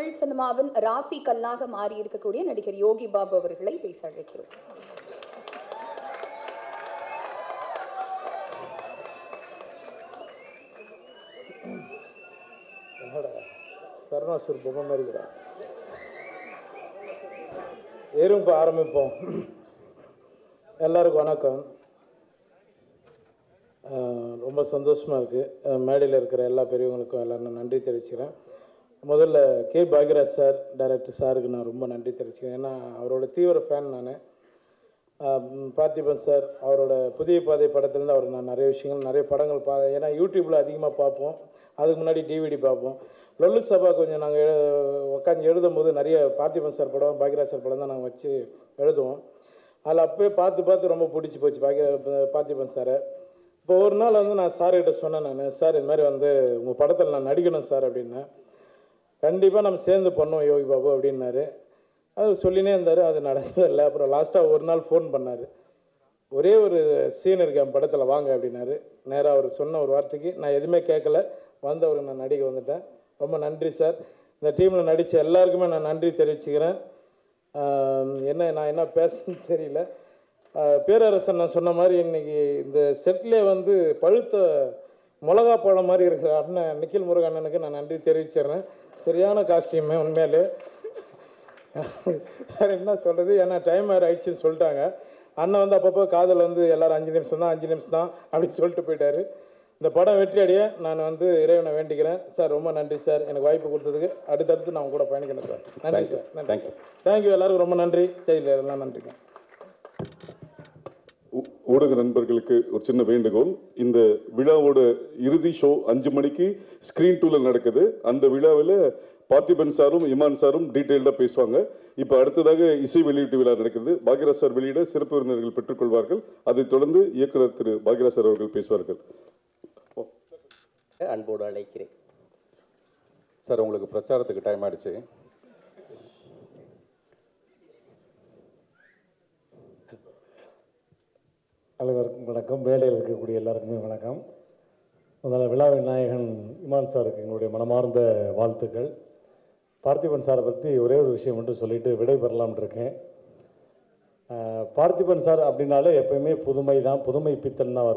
தமிழ் சினிமாவின் ராசி கல்லாக மாறி இருக்கக்கூடிய நடிகர் யோகி பாபு அவர்களை பேச அழைக்கிறோம். சரணாசூர் பொம்மை மாதிரி இருக்கிறார். ஏறும் ஆரம்பிப்போம். எல்லாருக்கும் வணக்கம். ரொம்ப சந்தோஷமாக இருக்குது. மேடையில் இருக்கிற எல்லா பெரியவங்களுக்கும் எல்லாரும் நன்றி தெரிவிச்சுக்கிறேன். முதல்ல கே பாக்யராஜ் சார், டைரக்டர் சாருக்கு நான் ரொம்ப நன்றி தெரிவிச்சுக்கிறேன். ஏன்னா அவரோட தீவிர ஃபேன் நான். பார்த்திபன் சார் அவரோட புதிய பாதை படத்துலேருந்து அவர் நான் நிறைய விஷயங்கள் நிறைய படங்கள் ஏன்னா யூடியூப்பில் அதிகமாக பார்ப்போம். அதுக்கு முன்னாடி டிவிடி பார்ப்போம். லொல்லு சபா கொஞ்சம் நாங்கள் உட்காந்து எழுதும் போது நிறைய பார்த்திபன் சார் படம், பாக்யராஜ் சார் படம் தான் நாங்கள் வச்சு எழுதுவோம். அதில் அப்போயே பார்த்து ரொம்ப பிடிச்சி போச்சு பார்த்திபன் சாரை. இப்போ ஒரு நாள் நான் சார்கிட்ட சொன்னேன், நான் சார் இது மாதிரி உங்கள் படத்தில் நான் நடிக்கணும் சார் அப்படின்னேன். கண்டிப்பாக நம்ம சேர்ந்து பண்ணோம் யோகி பாபு அப்படின்னாரு. அது சொல்லினே இருந்தார், அது நடக்கவே இல்லை. அப்புறம் லாஸ்ட்டாக ஒரு நாள் ஃபோன் பண்ணார், ஒரே ஒரு சீன் இருக்கு என் படத்தில் வாங்க அப்படின்னாரு. நேராக அவர் சொன்ன ஒரு வார்த்தைக்கு நான் எதுவுமே கேட்கல, அவருக்கு நான் நடிக்க வந்துட்டேன். ரொம்ப நன்றி சார். இந்த டீமில் நடித்த எல்லாருக்குமே நான் நன்றி தெரிவிச்சுக்கிறேன். நான் என்ன பேசணும்னு தெரியல. பேரரசன் நான் சொன்ன மாதிரி இன்றைக்கி இந்த செட்லேயே பழுத்த மிளகா பழம் மாதிரி இருக்கிற அண்ணன் நிக்கில் முருகன் அண்ணனுக்கு நான் நன்றி தெரிவிச்சிடுறேன். சரியான காஸ்டியூமே உண்மையிலே. வேறு என்ன சொல்கிறது, ஏன்னா டைம் ஆயிடுச்சுன்னு சொல்லிட்டாங்க. அண்ணன் அப்பப்போ காதல் எல்லோரும் 5 நிமிஷம் தான் அப்படின்னு சொல்லிட்டு போயிட்டார். இந்த படம் வெற்றி அடைய நான் இறைவனை வேண்டிக்கிறேன். சார் ரொம்ப நன்றி சார், எனக்கு வாய்ப்பு கொடுத்ததுக்கு. அடுத்தடுத்து நான் கூட பயணிக்கணும் சார். நன்றி சார். நன்றி. தேங்க்யூ. எல்லாருக்கும் ரொம்ப நன்றி. ஸ்டைலில் எல்லாம் நன்றிங்க. ஊடக நண்பர்களுக்கு ஒரு சின்ன வேண்டுகோள். இந்த விழாவோட இறுதி ஷோ 5 மணிக்கு ஸ்க்ரீன் 2ல நடக்குது. அந்த விழாவில் பார்த்திபன் சாரும் இமான் சாரும் டீட்டெயில்டாக பேசுவாங்க. இப்போ அடுத்ததாக இசை வெளியீட்டு விழா நடக்குது. பாக்யராஜ் சார் வெளியிட சிறப்பு விருந்தினர்கள் பெற்றுக்கொள்வார்கள். அதைத் தொடர்ந்து இயக்குனர் திரு பாக்யராஜ் சார் அவர்கள் பேசுவார்கள். அன்போடு அழைக்கிறேன் சார். உங்களுக்கு பிரச்சாரத்துக்கு டைம் ஆயிடுச்சு. அனைவருக்கும் வணக்கம். மேடையில் இருக்கக்கூடிய எல்லாருக்குமே வணக்கம். முதல்ல விழாவின் நாயகன் இமான் சாருக்கு எங்களுடைய மனமார்ந்த வாழ்த்துக்கள். பார்த்திபன் சாரை பற்றி ஒரே ஒரு விஷயம் மட்டும் சொல்லிட்டு விடை பெறலாம்னு இருக்கேன். பார்த்திபன் சார் அப்படின்னாலே எப்பயுமே புதுமை தான், புதுமை பித்தன் தான்.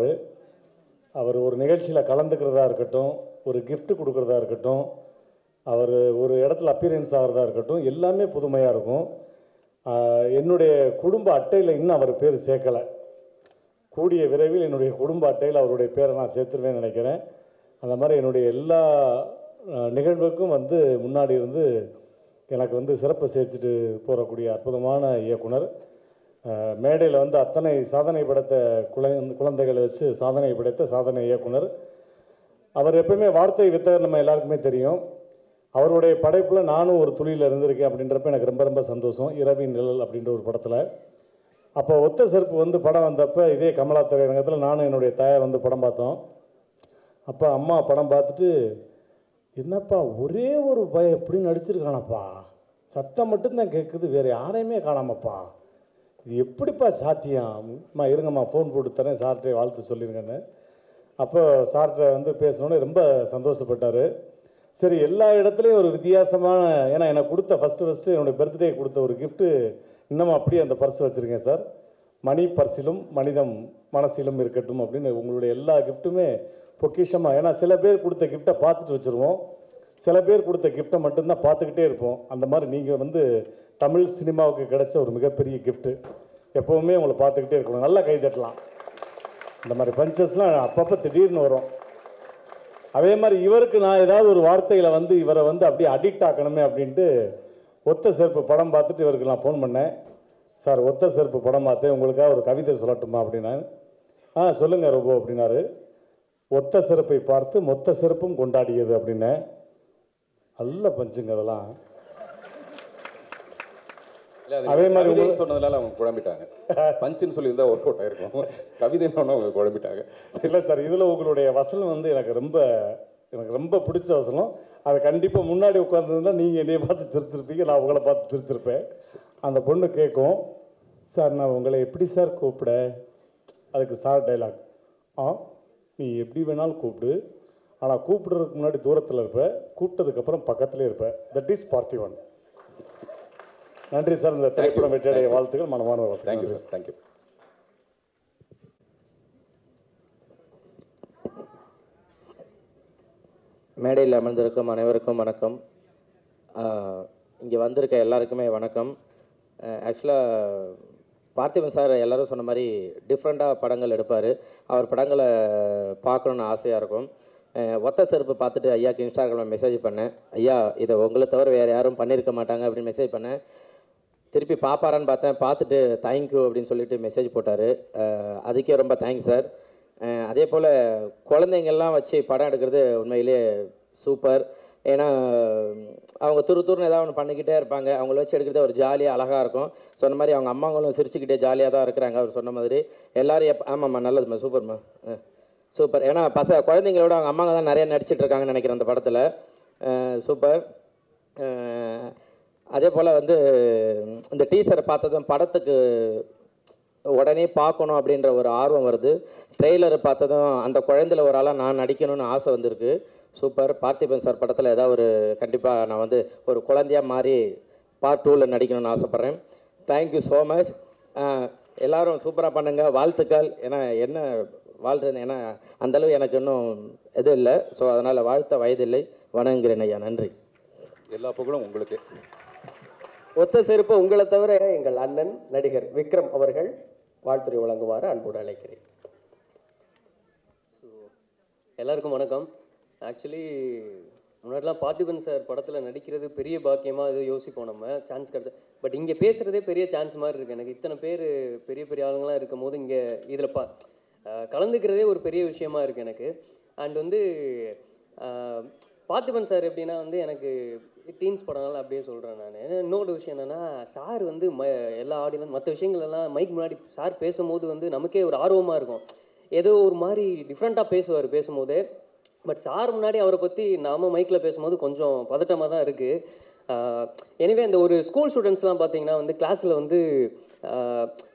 அவர் ஒரு நிகழ்ச்சியில் கலந்துக்கிறதா இருக்கட்டும், ஒரு கிஃப்ட் கொடுக்குறதா இருக்கட்டும், அவர் ஒரு இடத்துல அப்பியரன்ஸ் ஆகிறதா இருக்கட்டும், எல்லாமே புதுமையாக இருக்கும். என்னுடைய குடும்ப அட்டையில் இன்னும் அவர் பேர் சேர்க்கலை. கூடிய விரைவில் என்னுடைய குடும்ப அட்டையில் அவருடைய பேரை நான் சேர்த்துருவேன்னு நினைக்கிறேன். அந்த மாதிரி என்னுடைய எல்லா நிகழ்வுக்கும் முன்னாடி இருந்து எனக்கு சிறப்பு சேர்த்துட்டு போகக்கூடிய அற்புதமான இயக்குனர். மேடையில் அத்தனை சாதனை படைத்த குழந்தைகளை வச்சு சாதனை படைத்த சாதனை இயக்குனர். அவர் எப்பவுமே வார்த்தை வித்தவர், நம்ம எல்லாருக்குமே தெரியும். அவருடைய படைப்பில் நானும் ஒரு துளியில் இருந்திருக்கேன் அப்படின்றப்ப எனக்கு ரொம்ப ரொம்ப சந்தோஷம். இரவின் நிழல் அப்படின்ற ஒரு படத்தில் அப்போ ஒத்த செருப்பு படம் வந்தப்போ இதே கமலா திரையரங்கத்தில் நானும் என்னுடைய தாயார் படம் பார்த்தோம். அப்போ அம்மா படம் பார்த்துட்டு, என்னப்பா ஒரே ஒரு பய எப்படி நடிச்சிருக்கானப்பா, சத்தம் மட்டும்தான் கேட்குது, வேறு யாரையுமே காணாமப்பா, இது எப்படிப்பா சாத்தியம், அம்மா இருங்கம்மா ஃபோன் போட்டு தரேன் சார்கிட்ட வாழ்த்து சொல்லிருங்கன்னு. அப்போ சார்கிட்ட பேசணுன்னு ரொம்ப சந்தோஷப்பட்டார். சரி, எல்லா இடத்துலையும் ஒரு வித்தியாசமான, ஏன்னா எனக்கு கொடுத்த ஃபஸ்ட்டு என்னுடைய பர்த்டே கொடுத்த ஒரு கிஃப்ட்டு இன்னமும் அப்படியே அந்த பர்ஸ் வச்சுருக்கேன் சார். மணி பர்சிலும் மனிதம் மனசிலும் இருக்கட்டும் அப்படின்னு உங்களுடைய எல்லா கிஃப்ட்டுமே பொக்கிஷமாக. ஏன்னா சில பேர் கொடுத்த கிஃப்ட்டை பார்த்துட்டு வச்சுருவோம், சில பேர் கொடுத்த கிஃப்ட்டை மட்டும்தான் பார்த்துக்கிட்டே இருப்போம். அந்த மாதிரி நீங்கள் தமிழ் சினிமாவுக்கு கிடைச்ச ஒரு மிகப்பெரிய கிஃப்ட்டு. எப்போவுமே உங்களை பார்த்துக்கிட்டே இருக்கணும். நல்லா கை தட்டலாம். இந்த மாதிரி பஞ்சஸ்லாம் அப்பப்போ திடீர்னு வரும். அதே மாதிரி இவருக்கு நான் ஏதாவது ஒரு வார்த்தையில் இவரை அப்படியே அடிக்ட் ஆக்கணுமே அப்படின்ட்டு ஒத்த செருப்பு படம் பார்த்துட்டு இவருக்கு நான் ஃபோன் பண்ணேன். சார், ஒத்த செருப்பு படம் பார்த்தேன், உங்களுக்காக ஒரு கவிதை சொல்லட்டுமா அப்படின்னா. சொல்லுங்கள் ரொம்ப அப்படின்னாரு. ஒத்த செருப்பை பார்த்து மொத்த செருப்பும் கொண்டாடியது அப்படின்னேன். நல்ல பஞ்சுங்க அதெல்லாம். அதே மாதிரி சொன்னதுனால அவங்க குழம்பிட்டாங்க. பஞ்சுன்னு சொல்லியிருந்தா ஒர்க் அவுட் ஆயிருக்கும், கவிதைன்னு அவங்க குழம்பிட்டாங்க. இல்லை சார், இதில் உங்களுடைய வசனம் எனக்கு ரொம்ப பிடிச்ச வசனம். அதை கண்டிப்பாக முன்னாடி உட்காந்துருந்தா நீங்கள் என்னையை பார்த்து சிரிச்சிருப்பீங்க, நான் உங்களை பார்த்து சிரிச்சிருப்பேன். அந்த பொண்ணு கேட்கும், சார் நான் உங்களை எப்படி சார் கூப்பிட? அதுக்கு சார் டைலாக், நீ எப்படி வேணாலும் கூப்பிடு, ஆனால் கூப்பிடுறதுக்கு முன்னாடி தூரத்தில் இருப்பேன், கூப்பிட்டதுக்கப்புறம் பக்கத்துலேயே இருப்பேன். That is Parthiban. நன்றி சார். இந்த திரைப்படம் வெற்றியடைய வாழ்த்துக்கள், மனமான வாழ்த்துக்கள். Thank you sir. தேங்க்யூ. மேடையில் அமர்ந்திருக்கும் அனைவருக்கும் வணக்கம். இங்கே வந்திருக்க எல்லாருக்குமே வணக்கம். ஆக்சுவலாக பார்த்திபன் சார் எல்லோரும் சொன்ன மாதிரி டிஃப்ரெண்ட்டாக படங்கள் எடுப்பார். அவர் படங்களை பார்க்கணுன்னு ஆசையாக இருக்கும். ஒத்த செருப்பு பார்த்துட்டு ஐயாவுக்கு இன்ஸ்டாகிராமில் மெசேஜ் பண்ணேன், ஐயா இதை உங்களை தவிர வேறு யாரும் பண்ணியிருக்க மாட்டாங்க அப்படின்னு மெசேஜ் பண்ணேன். திருப்பி பார்ப்பாரான்னு பார்த்தேன், பார்த்துட்டு தேங்க்யூ அப்படின்னு சொல்லிட்டு மெசேஜ் போட்டார். அதுக்கே ரொம்ப தேங்க்ஸ் சார். அதே போல் குழந்தைங்கள்லாம் வச்சு படம் எடுக்கிறது உண்மையிலே சூப்பர். ஏன்னா அவங்க துருன்னு ஏதாவது ஒன்று பண்ணிக்கிட்டே இருப்பாங்க. அவங்கள வச்சு எடுக்கிறது ஒரு ஜாலியாக அழகாக இருக்கும். சொன்ன மாதிரி அவங்க அம்மாங்களும் சிரிச்சுக்கிட்டே ஜாலியாக தான் இருக்கிறாங்க. அவர் சொன்ன மாதிரி எல்லோரும் ஆமாம்மா நல்லதும்மா சூப்பர்மா சூப்பர். ஏன்னா குழந்தைங்களோட அவங்க அம்மாங்க தான் நிறைய நடிச்சிட்டு இருக்காங்கன்னு நினைக்கிறேன் அந்த படத்தில். சூப்பர். அதே போல் வந்து இந்த டீசரை பார்த்ததும் படத்துக்கு உடனே பார்க்கணும் அப்படின்ற ஒரு ஆர்வம் வருது. ட்ரெய்லரை பார்த்ததும் அந்த குழந்தையில் ஒரு ஆளாக நான் நடிக்கணும்னு ஆசை வந்திருக்கு. சூப்பர். பார்த்திபன் சார் படத்தில் ஏதாவது ஒரு கண்டிப்பாக நான் வந்து ஒரு குழந்தையாக மாறி பார்ட் 2ல் நடிக்கணும்னு ஆசைப்பட்றேன். Thank you so much. எல்லோரும் சூப்பராக பண்ணுங்கள், வாழ்த்துக்கள். ஏன்னா என்ன வாழ்றது, ஏன்னா அந்தளவு எனக்கு இன்னும் எதுவும் இல்லை. ஸோ அதனால் வாழ்த்த வயதில்லை, வணங்குகிறேன் ஐயா. நன்றி. எல்லா புகழும் உங்களுக்கு. ஒத்த செருப்பு உங்களை தவிர எங்கள் அண்ணன் நடிகர் விக்ரம் அவர்கள் வாழ்த்துறை வழங்குமாறு அன்போடு அழைக்கிறேன். எல்லாருக்கும் வணக்கம். ஆக்சுவலி முன்னாடிலாம் பார்த்திபன் சார் படத்தில் நடிக்கிறது பெரிய பாக்கியமாக இது யோசிப்போம், நம்ம சான்ஸ் கிடச்சா. பட் இங்கே பேசுகிறதே பெரிய சான்ஸ் மாதிரி இருக்குது எனக்கு. இத்தனை பேர் பெரிய பெரிய ஆளுங்களாம் இருக்கும் போது இங்கே இதில் கலந்துக்கிறதே ஒரு பெரிய விஷயமா இருக்குது எனக்கு. அண்ட் வந்து பார்த்திபன் சார் எப்படின்னா வந்து எனக்கு டீன்ஸ் படம்னால அப்படியே சொல்கிறேன் நான். இன்னொரு விஷயம் என்னென்னா, சார் வந்து எல்லா ஆடியன்ஸ் மற்ற விஷயங்களெல்லாம் மைக் முன்னாடி சார் பேசும்போது வந்து நமக்கே ஒரு ஆர்வமாக இருக்கும். ஏதோ ஒரு மாதிரி டிஃப்ரெண்ட்டாக பேசுவார் பேசும்போது. பட் சார் முன்னாடி அவரை பற்றி நாம் மைக்கில் பேசும்போது கொஞ்சம் பதட்டமாக தான் இருக்குது. எனிவே இந்த ஒரு ஸ்கூல் ஸ்டூடெண்ட்ஸ்லாம் பார்த்தீங்கன்னா வந்து கிளாஸில் வந்து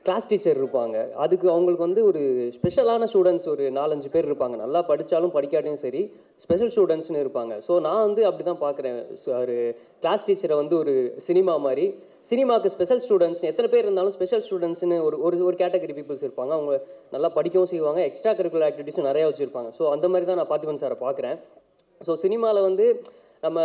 கிளாஸ் டீச்சர் இருப்பாங்க. அதுக்கு அவங்களுக்கு வந்து ஒரு ஸ்பெஷலான ஸ்டூடெண்ட்ஸ் ஒரு 4-5 பேர் இருப்பாங்க. நல்லா படித்தாலும் படிக்காட்டியும் சரி ஸ்பெஷல் ஸ்டூடெண்ட்ஸ்னு இருப்பாங்க. ஸோ நான் வந்து அப்படி தான் பார்க்குறேன். ஒரு கிளாஸ் டீச்சரை வந்து ஒரு சினிமா மாதிரி, சினிமாவுக்கு ஸ்பெஷல் ஸ்டூடெண்ட்ஸ் எத்தனை பேர் இருந்தாலும் ஸ்பெஷல் ஸ்டூடெண்ட்ஸ்னு ஒரு கேட்டகரி பீப்புள்ஸ் இருப்பாங்க. அவங்க நல்லா படிக்கவும் செய்வாங்க, எக்ஸ்ட்ரா கரிக்குலர் ஆக்டிவிட்டீஸும் நிறையா வச்சுருப்பாங்க. ஸோ அந்த மாதிரி தான் நான் பார்த்திபன் சாரை பார்க்குறேன். ஸோ சினிமாவில் வந்து நம்ம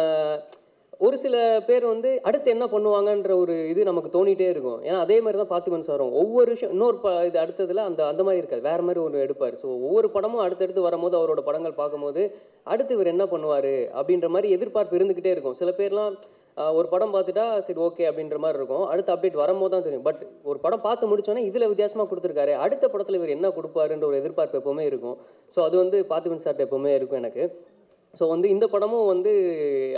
ஒரு சில பேர் வந்து அடுத்து என்ன பண்ணுவாங்கன்ற ஒரு இது நமக்கு தோணிகிட்டே இருக்கும். ஏன்னா அதே மாதிரி தான் பார்த்திபன் சாரும் ஒவ்வொரு விஷயம் இன்னொரு இது அடுத்ததில் அந்த மாதிரி இருக்காது, வேறு மாதிரி ஒன்று எடுப்பார். ஸோ ஒவ்வொரு படமும் அடுத்தடுத்து வரும்போது அவரோட படங்கள் பார்க்கும்போது அடுத்து இவர் என்ன பண்ணுவார் அப்படின்ற மாதிரி எதிர்பார்ப்பு இருந்துக்கிட்டே இருக்கும். சில பேர்லாம் ஒரு படம் பார்த்துட்டா சரி ஓகே அப்படின்ற மாதிரி இருக்கும், அடுத்த அப்டேட் வரும்போது தான் தெரியும். பட் ஒரு படம் பார்த்து முடிச்சோன்னே இதில் வித்தியாசமாக கொடுத்துருக்காரு, அடுத்த படத்தில் இவர் என்ன கொடுப்பாருன்ற ஒரு எதிர்பார்ப்பு எப்போவுமே இருக்கும். ஸோ அது வந்து பார்த்திபன் சார்ட்ட எப்போவுமே இருக்கும் எனக்கு. ஸோ வந்து இந்த படமும் வந்து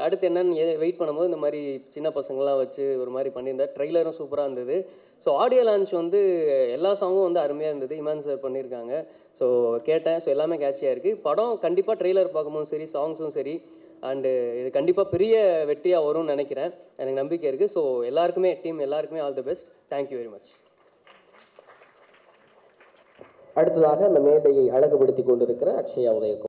அடுத்து என்னன்னு வெயிட் பண்ணும்போது இந்த மாதிரி சின்ன பசங்களாம் வச்சு ஒரு மாதிரி பண்ணியிருந்தார். ட்ரெய்லரும் சூப்பராக இருந்தது. ஸோ ஆடியோ லான்ச் வந்து எல்லா சாங்கும் வந்து அருமையாக இருந்தது. இமான் சார் பண்ணியிருக்காங்க. ஸோ கேட்டேன். ஸோ எல்லாமே கேட்சியாக இருக்குது. படம் கண்டிப்பாக ட்ரெய்லர் பார்க்கும்போதும் சரி சாங்ஸும் சரி அண்டு இது கண்டிப்பாக பெரிய வெற்றியாக வரும்னு நினைக்கிறேன். எனக்கு நம்பிக்கை இருக்குது. ஸோ எல்லாருக்குமே டீம் எல்லாருக்குமே all the best. Thank you very much. அடுத்ததாக அந்த மேடையை அழகுபடுத்தி கொண்டிருக்கிற அக்ஷயா உதயகுமார்.